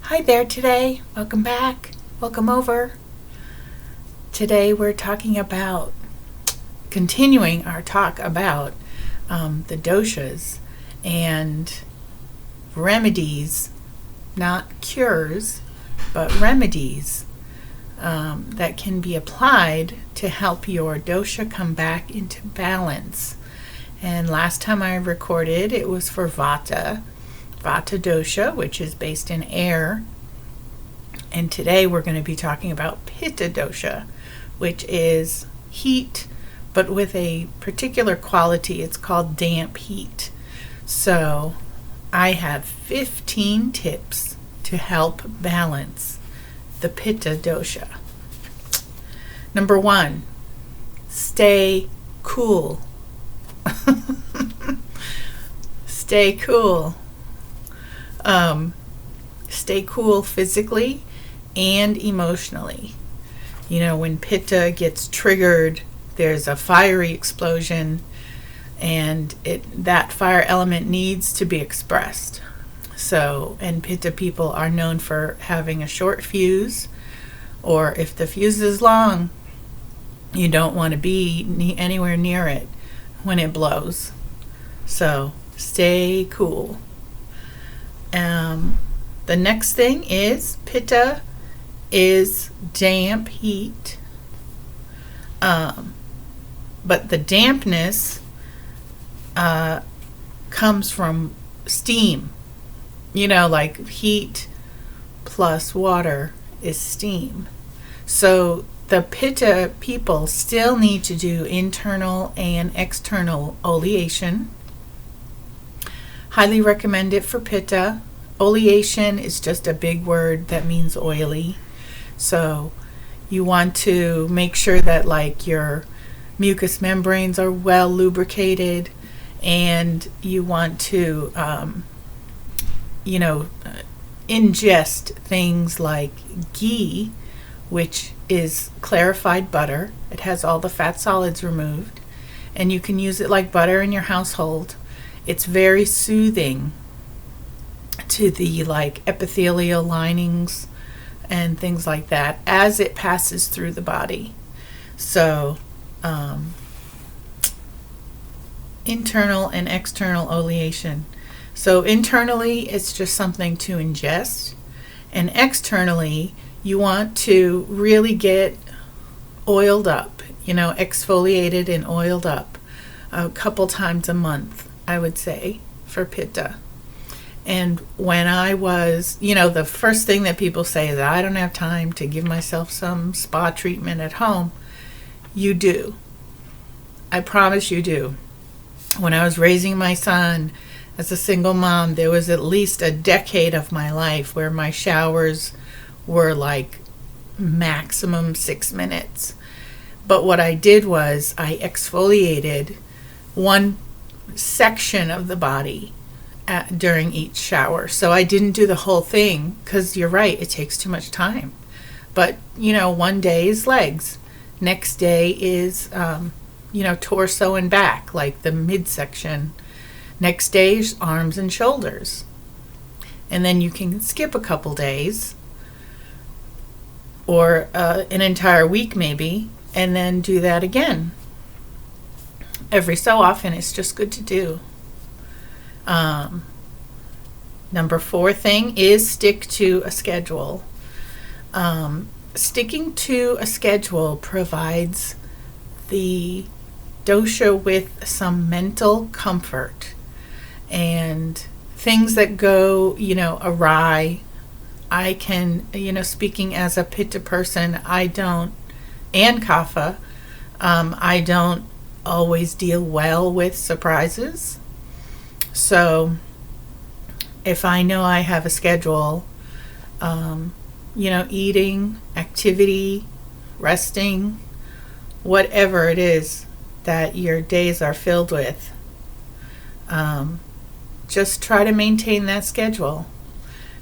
Hi there today. Welcome back. Welcome over. Today we're continuing our talk about the doshas and remedies, not cures, but remedies that can be applied to help your dosha come back into balance. And last time I recorded, it was for Vata dosha, which is based in air. And today we're going to be talking about Pitta dosha, which is heat, but with a particular quality. It's called damp heat. So I have 15 tips to help balance the Pitta dosha. Number 1, stay cool. Stay cool. Stay cool physically and emotionally. You know, when Pitta gets triggered, there's a fiery explosion, and that fire element needs to be expressed. So, and Pitta people are known for having a short fuse, or if the fuse is long, you don't want to be anywhere near it when it blows. So, stay cool. The next thing is Pitta is damp heat, but the dampness comes from steam. You know, like heat plus water is steam. So the Pitta people still need to do internal and external oleation. Highly recommend it for Pitta. Oleation is just a big word that means oily. So you want to make sure that like your mucous membranes are well lubricated, and you want to ingest things like ghee, which is clarified butter. It has all the fat solids removed, and you can use it like butter in your household. It's very soothing to the like epithelial linings and things like that as it passes through the body. So internal and external oleation. So internally, it's just something to ingest, and externally, you want to really get oiled up, exfoliated and oiled up a couple times a month, I would say, for Pitta. And when I was, the first thing that people say is, I don't have time to give myself some spa treatment at home. You do. I promise you do. When I was raising my son as a single mom, there was at least a decade of my life where my showers were like maximum 6 minutes. But what I did was I exfoliated one section of the body during each shower. So I didn't do the whole thing, because you're right, it takes too much time. But, one day is legs. Next day is, torso and back, like the midsection. Next day is arms and shoulders. And then you can skip a couple days, or an entire week maybe, and then do that again. Every so often, it's just good to do. Number 4 thing is stick to a schedule. Sticking to a schedule provides the dosha with some mental comfort, and things that go, awry. I can, speaking as a Pitta person, and Kapha, I don't always deal well with surprises. So if I know I have a schedule, eating, activity, resting, whatever it is that your days are filled with, just try to maintain that schedule.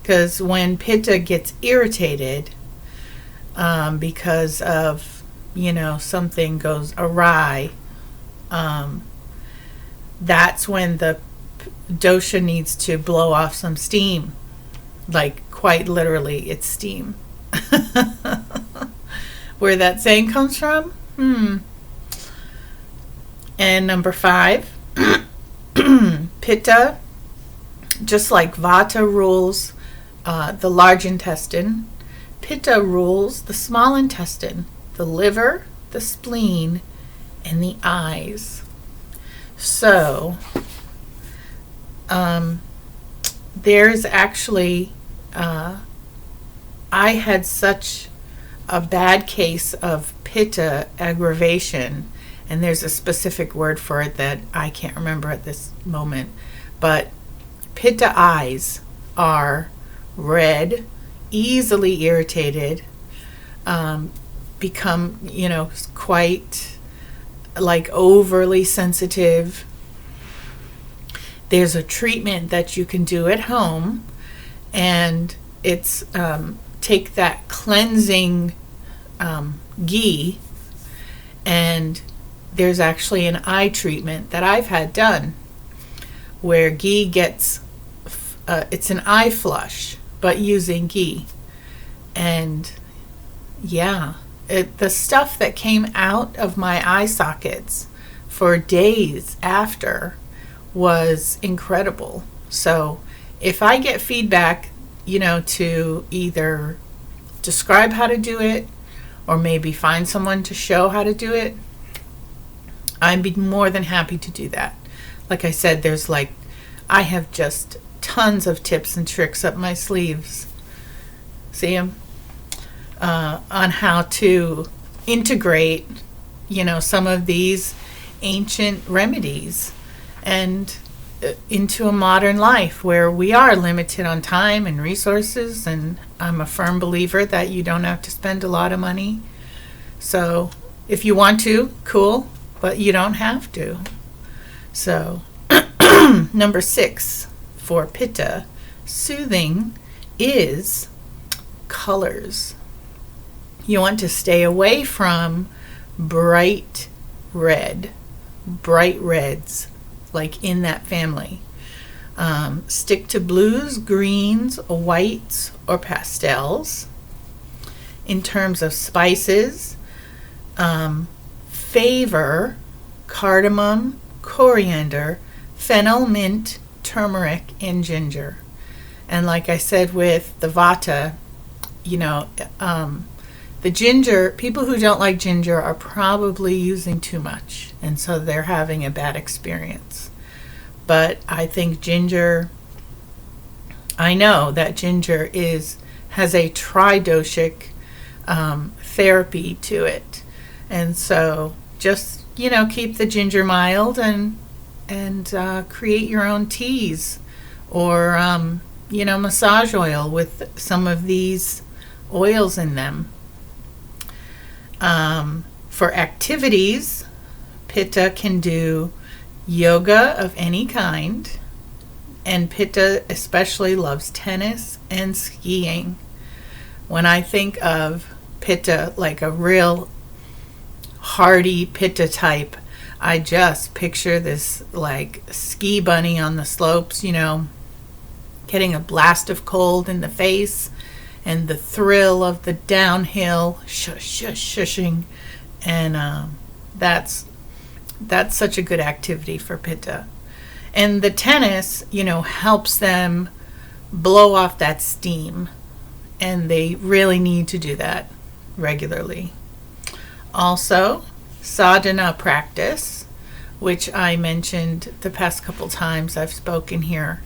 Because when Pitta gets irritated because of, something goes awry, that's when the dosha needs to blow off some steam. Like, quite literally, it's steam. Where that saying comes from? And number 5, Pitta, just like Vata rules the large intestine, Pitta rules the small intestine, the liver, the spleen, and the eyes. So, there's actually, I had such a bad case of Pitta aggravation, and there's a specific word for it that I can't remember at this moment, but Pitta eyes are red, easily irritated, become, quite like overly sensitive. There's a treatment that you can do at home, and it's take that cleansing ghee, and there's actually an eye treatment that I've had done where ghee gets, it's an eye flush, but using ghee. And yeah, the stuff that came out of my eye sockets for days after was incredible. So if I get feedback, to either describe how to do it or maybe find someone to show how to do it, I'd be more than happy to do that. Like I said, I have just tons of tips and tricks up my sleeves. See them? On how to integrate, some of these ancient remedies and into a modern life where we are limited on time and resources, and I'm a firm believer that you don't have to spend a lot of money. So if you want to, cool, but you don't have to. So number 6 for Pitta soothing is colors. You want to stay away from bright reds, like in that family. Stick to blues, greens, whites, or pastels. In terms of spices, favor cardamom, coriander, fennel, mint, turmeric, and ginger. And like I said with the Vata, the ginger, people who don't like ginger are probably using too much, and so they're having a bad experience. But I think I know that ginger has a tridoshic therapy to it. And so just, keep the ginger mild and create your own teas or, massage oil with some of these oils in them. For activities, Pitta can do yoga of any kind, and Pitta especially loves tennis and skiing. When I think of Pitta, like a real hardy Pitta type, I just picture this like ski bunny on the slopes, getting a blast of cold in the face and the thrill of the downhill shushing, and that's such a good activity for Pitta. And the tennis, helps them blow off that steam, and they really need to do that regularly. Also, sadhana practice, which I mentioned the past couple times I've spoken here.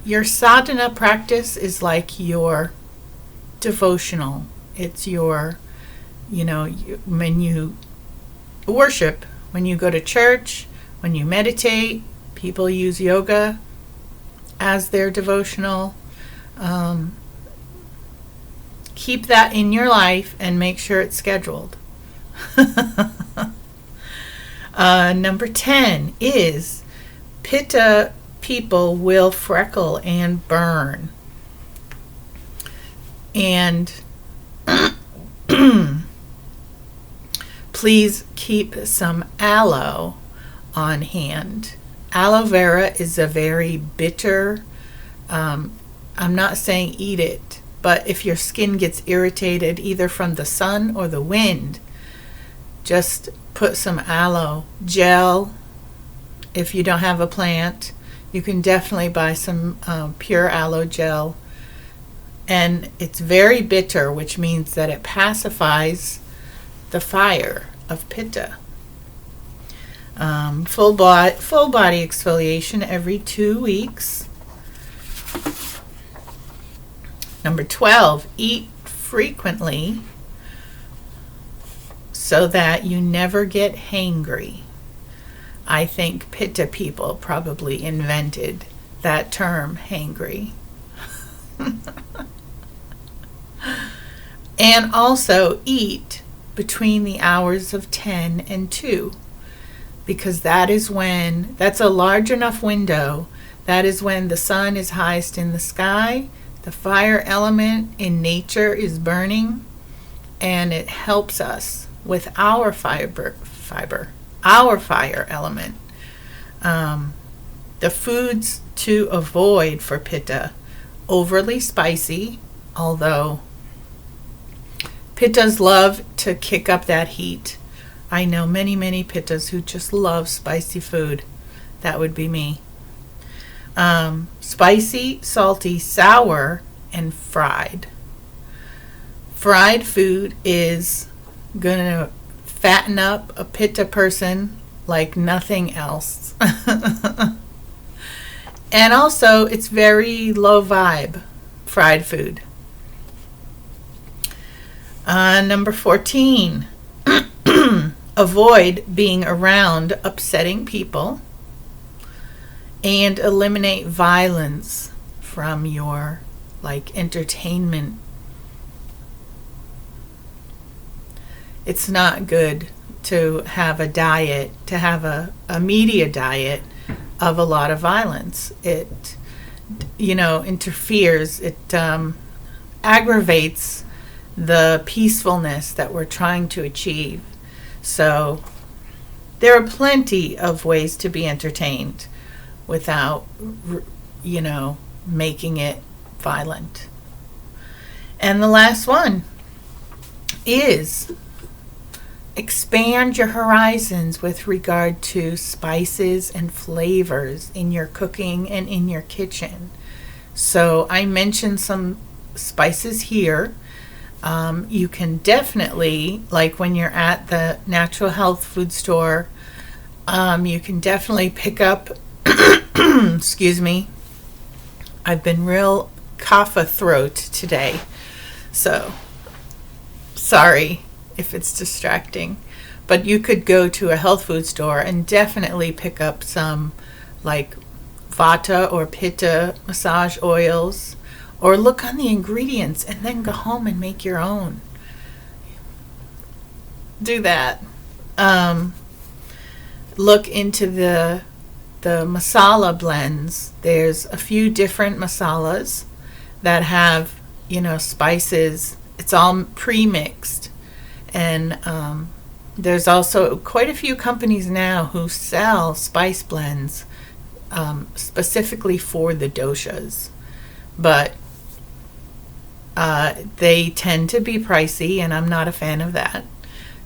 Your sadhana practice is like your devotional. It's your, when you worship, when you go to church, when you meditate, people use yoga as their devotional. Keep that in your life and make sure it's scheduled. Number 10 is Pitta people will freckle and burn. And please keep some aloe on hand. Aloe vera is a very bitter I'm not saying eat it, but if your skin gets irritated either from the sun or the wind, just put some aloe gel. If you don't have a plant, you can definitely buy some pure aloe gel. And it's very bitter, which means that it pacifies the fire of Pitta. Full body exfoliation every 2 weeks. Number 12, eat frequently so that you never get hangry. I think Pitta people probably invented that term, hangry. And also eat between the hours of 10 and 2, because that's a large enough window. That is when the sun is highest in the sky, the fire element in nature is burning, and it helps us with our our fire element. The foods to avoid for Pitta: overly spicy, although Pittas love to kick up that heat. I know many Pittas who just love spicy food. That would be me. Spicy, salty, sour, and fried. Fried food is going to fatten up a Pitta person like nothing else. And also, it's very low vibe, fried food. Number 14, avoid being around upsetting people and eliminate violence from your entertainment. It's not good to have a diet, to have a media diet of a lot of violence. It, interferes, it aggravates the peacefulness that we're trying to achieve. So there are plenty of ways to be entertained without, making it violent. And the last one is expand your horizons with regard to spices and flavors in your cooking and in your kitchen. So I mentioned some spices here. You can definitely, like when you're at the natural health food store, you can definitely pick up, excuse me, I've been real cough-a throat today, so sorry if it's distracting. But you could go to a health food store and definitely pick up some Vata or Pitta massage oils, or look on the ingredients and then go home and make your own. Do that. Look into the masala blends. There's a few different masalas that have, spices. It's all pre-mixed. And there's also quite a few companies now who sell spice blends specifically for the doshas. But they tend to be pricey, and I'm not a fan of that.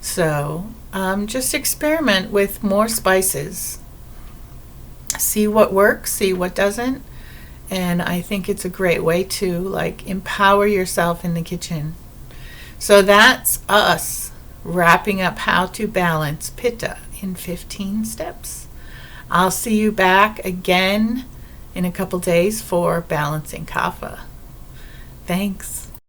So just experiment with more spices. See what works, see what doesn't. And I think it's a great way to empower yourself in the kitchen. So that's us wrapping up how to balance Pitta in 15 steps. I'll see you back again in a couple days for balancing kapha. Thanks.